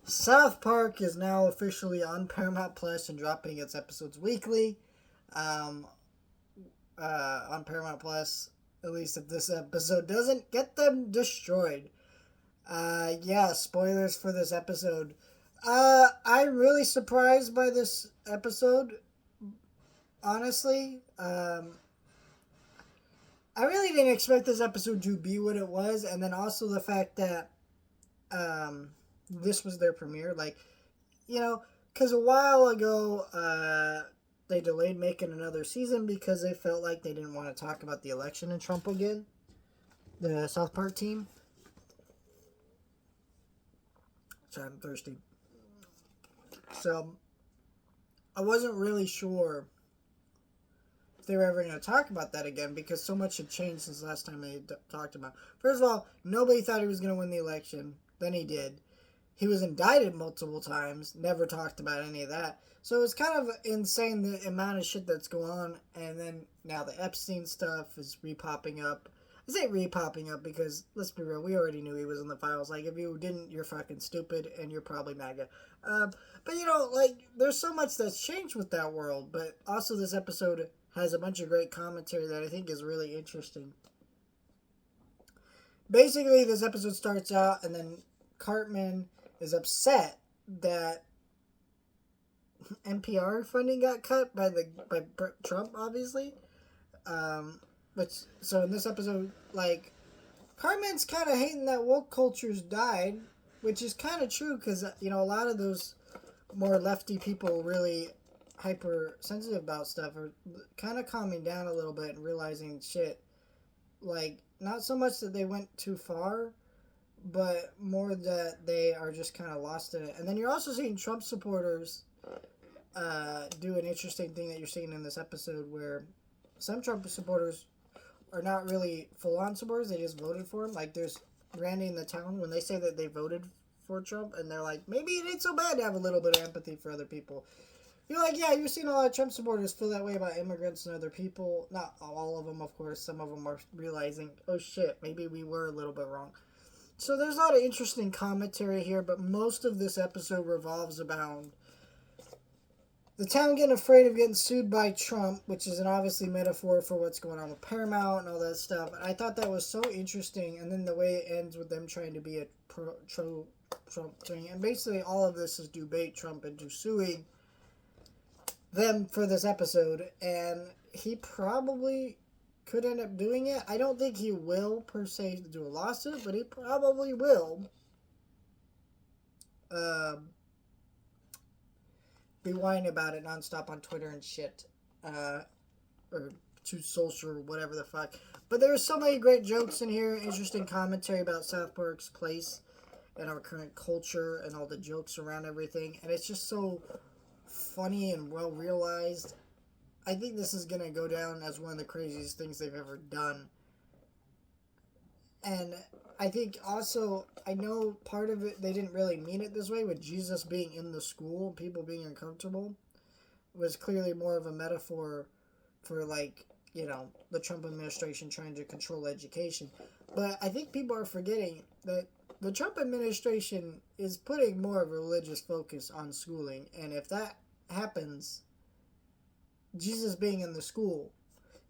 South Park is now officially on Paramount Plus and dropping its episodes weekly. Um, on Paramount Plus, at least if this episode doesn't get them destroyed. Yeah, spoilers for this episode. I'm really surprised by this episode, honestly. I really didn't expect this episode to be what it was, and then also the fact that this was their premiere. Like, because a while ago, they delayed making another season because they felt like they didn't want to talk about the election and Trump again. The South Park team. Sorry, I'm thirsty. So, I wasn't really sure if they were ever going to talk about that again because so much had changed since the last time they talked about it. First of all, nobody thought he was going to win the election. Then he did. He was indicted multiple times, never talked about any of that. So it's kind of insane the amount of shit that's going on. And then now the Epstein stuff is re-popping up. I say re-popping up because, let's be real, we already knew he was in the files. Like, if you didn't, you're fucking stupid and you're probably MAGA. But, there's so much that's changed with that world. But also this episode has a bunch of great commentary that I think is really interesting. Basically, this episode starts out and then Cartman is upset that NPR funding got cut by Trump, obviously. So in this episode, like, Cartman's kind of hating that woke culture's died, which is kind of true because a lot of those more lefty people really hypersensitive about stuff are kind of calming down a little bit and realizing shit. Like, not so much that they went too far, but more that they are just kind of lost in it. And then you're also seeing Trump supporters do an interesting thing that you're seeing in this episode where some Trump supporters are not really full-on supporters. They just voted for him. Like, there's Randy in the town when they say that they voted for Trump, and they're like, maybe it ain't so bad to have a little bit of empathy for other people. You're like, yeah, you're seeing a lot of Trump supporters feel that way about immigrants and other people. Not all of them, of course. Some of them are realizing, oh shit, maybe we were a little bit wrong. So there's a lot of interesting commentary here, but most of this episode revolves around the town getting afraid of getting sued by Trump, which is an obviously metaphor for what's going on with Paramount and all that stuff. And I thought that was so interesting. And then the way it ends with them trying to be a pro-Trump thing. And basically all of this is to bait Trump into suing them for this episode. And he probably could end up doing it. I don't think he will, per se, do a lawsuit, but he probably will. Be whining about it nonstop on Twitter and shit. Or to social or whatever the fuck. But there's so many great jokes in here, interesting commentary about South Park's place and our current culture and all the jokes around everything. And it's just so funny and well realized. I think this is going to go down as one of the craziest things they've ever done. And I think also, I know part of it, they didn't really mean it this way, with Jesus being in the school, people being uncomfortable, was clearly more of a metaphor for, the Trump administration trying to control education. But I think people are forgetting that the Trump administration is putting more of a religious focus on schooling. And if that happens, Jesus being in the school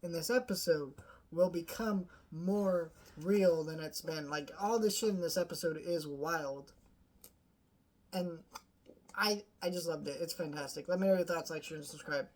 in this episode will become more real than it's been. Like, all the shit in this episode is wild. And I just loved it. It's fantastic. Let me know your thoughts, like, share, and subscribe.